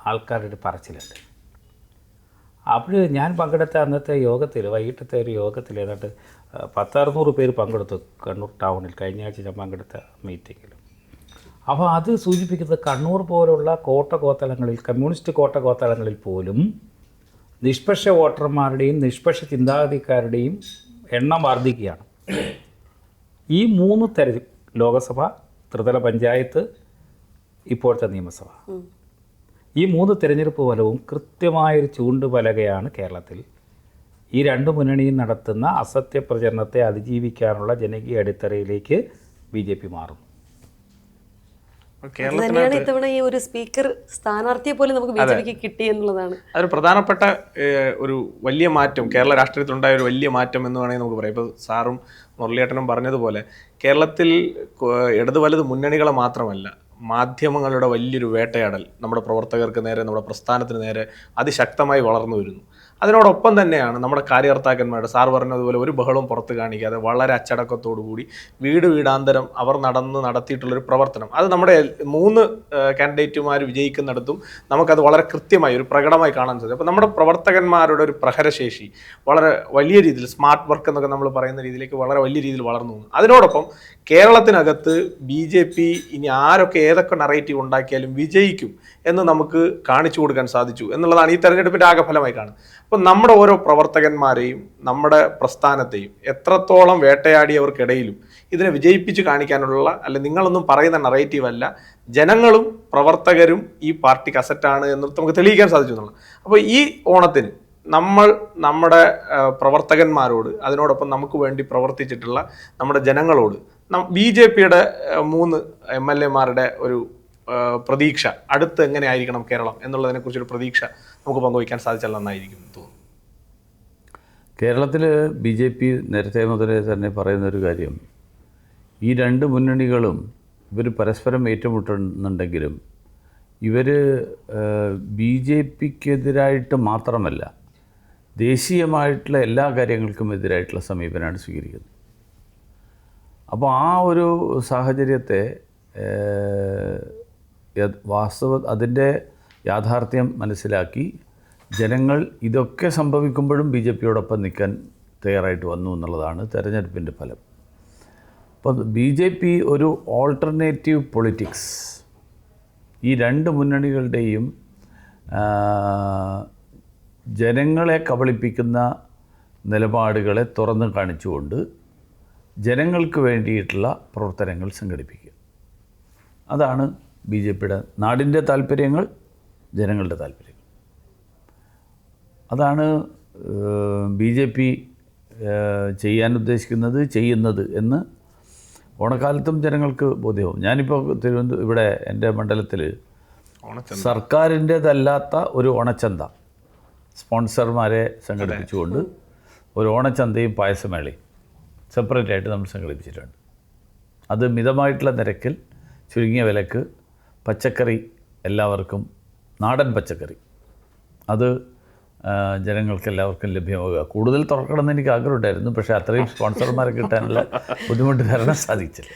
ആൾക്കാരുടെ ഒരു പറച്ചിലുണ്ട്. അപ്പോൾ ഞാൻ പങ്കെടുത്ത അന്നത്തെ യോഗത്തിൽ, വൈകിട്ടത്തെ ഒരു യോഗത്തിൽ ഏതാണ്ട് 10-600 പേര് പങ്കെടുത്തു കണ്ണൂർ ടൗണിൽ. കഴിഞ്ഞ ആഴ്ച ഞാൻ പങ്കെടുത്ത മീറ്റിങ്ങിൽ. അപ്പോൾ അത് സൂചിപ്പിക്കുന്നത് കണ്ണൂർ പോലുള്ള കോട്ടകോത്തളങ്ങളിൽ, കമ്മ്യൂണിസ്റ്റ് കോട്ടകോത്തളങ്ങളിൽ പോലും നിഷ്പക്ഷ വോട്ടർമാരുടെയും നിഷ്പക്ഷ ചിന്താഗതിക്കാരുടെയും എണ്ണം വർദ്ധിക്കുകയാണ്. ഈ 3 ലോകസഭ, ത്രിതല പഞ്ചായത്ത്, ഇപ്പോഴത്തെ നിയമസഭ, ഈ 3 തിരഞ്ഞെടുപ്പ് ഫലവും കൃത്യമായൊരു ചൂണ്ടുപലകയാണ് കേരളത്തിൽ ഈ രണ്ട് മുന്നണിയും നടത്തുന്ന അസത്യ പ്രചരണത്തെ അതിജീവിക്കാനുള്ള ജനകീയ അടിത്തറയിലേക്ക് BJP മാറും. തന്നെയാണ് ഇത്തവണ ഈ ഒരു സ്പീക്കർ സ്ഥാനാർത്ഥിയെ പോലും നമുക്ക് BJPക്ക് കിട്ടി എന്നുള്ളതാണ് അതൊരു പ്രധാനപ്പെട്ട ഒരു വലിയ മാറ്റം, കേരള രാഷ്ട്രീയത്തിലുണ്ടായ ഒരു വലിയ മാറ്റം എന്ന് വേണമെങ്കിൽ നമുക്ക് പറയാം. ഇപ്പോൾ സാറും മുരളിയേട്ടനും പറഞ്ഞതുപോലെ കേരളത്തിൽ ഇടത് വലത് മുന്നണികളെ മാത്രമല്ല, മാധ്യമങ്ങളുടെ വലിയൊരു വേട്ടയാടൽ നമ്മുടെ പ്രവർത്തകർക്ക് നേരെ, നമ്മുടെ പ്രസ്ഥാനത്തിന് നേരെ അതിശക്തമായി വളർന്നു വരുന്നു. അതിനോടൊപ്പം തന്നെയാണ് നമ്മുടെ കാര്യകർത്താക്കന്മാരുടെ, സാർ പറഞ്ഞതുപോലെ ഒരു ബഹളവും പുറത്ത് കാണിക്കാതെ വളരെ അച്ചടക്കത്തോടുകൂടി വീടാന്തരം അവർ നടത്തിയിട്ടുള്ളൊരു പ്രവർത്തനം, അത് നമ്മുടെ 3 കാൻഡിഡേറ്റുമാർ വിജയിക്കുന്നിടത്തും നമുക്കത് വളരെ കൃത്യമായി ഒരു പ്രകടമായി കാണാൻ സാധിക്കും. അപ്പോൾ നമ്മുടെ പ്രവർത്തകന്മാരുടെ ഒരു പ്രഹരശേഷി വളരെ വലിയ രീതിയിൽ, സ്മാർട്ട് വർക്ക് എന്നൊക്കെ നമ്മൾ പറയുന്ന രീതിയിലേക്ക് വളരെ വലിയ രീതിയിൽ വളർന്നു പോകുന്നു. അതിനോടൊപ്പം കേരളത്തിനകത്ത് BJP ഇനി ആരൊക്കെ ഏതൊക്കെ നറേറ്റീവ് ഉണ്ടാക്കിയാലും വിജയിക്കും എന്ന് നമുക്ക് കാണിച്ചു കൊടുക്കാൻ സാധിച്ചു എന്നുള്ളതാണ് ഈ തെരഞ്ഞെടുപ്പിൻ്റെ ആകെ ഫലമായി കാണുന്നത്. അപ്പം നമ്മുടെ ഓരോ പ്രവർത്തകന്മാരെയും നമ്മുടെ പ്രസ്ഥാനത്തെയും എത്രത്തോളം വേട്ടയാടിയവർക്കിടയിലും ഇതിനെ വിജയിപ്പിച്ച് കാണിക്കാനുള്ള, അല്ലെ നിങ്ങളൊന്നും പറയുന്ന നറേറ്റീവ് അല്ല, ജനങ്ങളും പ്രവർത്തകരും ഈ പാർട്ടിക്ക് അസറ്റാണ് എന്ന് നമുക്ക് തെളിയിക്കാൻ സാധിച്ചു എന്നുള്ളത്. അപ്പോൾ ഈ ഓണത്തിന് നമ്മൾ നമ്മുടെ പ്രവർത്തകന്മാരോട്, അതിനോടൊപ്പം നമുക്ക് വേണ്ടി പ്രവർത്തിച്ചിട്ടുള്ള നമ്മുടെ ജനങ്ങളോട് BJPയുടെ 3 MLA-മാരുടെ ഒരു പ്രതീക്ഷ, അടുത്ത് എങ്ങനെ ആയിരിക്കണം കേരളം എന്നുള്ളതിനെ കുറിച്ചൊരു പ്രതീക്ഷ നമുക്ക് പങ്കുവയ്ക്കാൻ സാധിച്ചാൽ നന്നായിരിക്കും എന്ന് തോന്നുന്നു. കേരളത്തിൽ BJP നേരത്തെ മുതലേ തന്നെ പറയുന്നൊരു കാര്യം, ഈ രണ്ട് മുന്നണികളും ഇവർ പരസ്പരം ഏറ്റുമുട്ടുന്നുണ്ടെങ്കിലും ഇവർ BJPക്കെതിരായിട്ട് മാത്രമല്ല, ദേശീയമായിട്ടുള്ള എല്ലാ കാര്യങ്ങൾക്കും എതിരായിട്ടുള്ള സമീപനമാണ് സ്വീകരിക്കുന്നത്. അപ്പോൾ ആ ഒരു സാഹചര്യത്തെ അതിൻ്റെ യാഥാർത്ഥ്യം മനസ്സിലാക്കി ജനങ്ങൾ ഇതൊക്കെ സംഭവിക്കുമ്പോഴും BJPയോടൊപ്പം നിൽക്കാൻ തയ്യാറായിട്ട് വന്നു എന്നുള്ളതാണ് തെരഞ്ഞെടുപ്പിൻ്റെ ഫലം. അപ്പോൾ BJP ഒരു ഓൾട്ടർനേറ്റീവ് പൊളിറ്റിക്സ്, ഈ രണ്ട് മുന്നണികളുടെയും ജനങ്ങളെ കബളിപ്പിക്കുന്ന നിലപാടുകളെ തുറന്നു കാണിച്ചുകൊണ്ട് ജനങ്ങൾക്ക് വേണ്ടിയിട്ടുള്ള പ്രവർത്തനങ്ങൾ സംഘടിപ്പിക്കുക. അതാണ് ബി ജെ പിയുടെ നാടിൻ്റെ താല്പര്യങ്ങൾ, ജനങ്ങളുടെ താല്പര്യങ്ങൾ. അതാണ് ബി ജെ പി ചെയ്യാൻ ഉദ്ദേശിക്കുന്നത്, ചെയ്യുന്നത് എന്ന് ഓണക്കാലത്തും ജനങ്ങൾക്ക് ബോധ്യമാവും. ഞാനിപ്പോൾ ഇവിടെ എൻ്റെ മണ്ഡലത്തിൽ സർക്കാരിൻ്റേതല്ലാത്ത ഒരു ഓണച്ചന്ത സ്പോൺസർമാരെ സംഘടിപ്പിച്ചുകൊണ്ട് ഒരു ഓണച്ചന്തയും പായസമേളയും സെപ്പറേറ്റായിട്ട് നമ്മൾ സംഘടിപ്പിച്ചിട്ടുണ്ട്. അത് മിതമായിട്ടുള്ള നിരക്കിൽ ചുരുങ്ങിയ വിലക്ക് പച്ചക്കറി എല്ലാവർക്കും, നാടൻ പച്ചക്കറി അത് ജനങ്ങൾക്ക് എല്ലാവർക്കും ലഭ്യമാവുക. കൂടുതൽ തുറക്കണമെന്ന് എനിക്ക് ആഗ്രഹമുണ്ടായിരുന്നു, പക്ഷേ അത്രയും സ്പോൺസർമാരെ കിട്ടാനുള്ള ബുദ്ധിമുട്ട് കാരണം സാധിച്ചില്ല.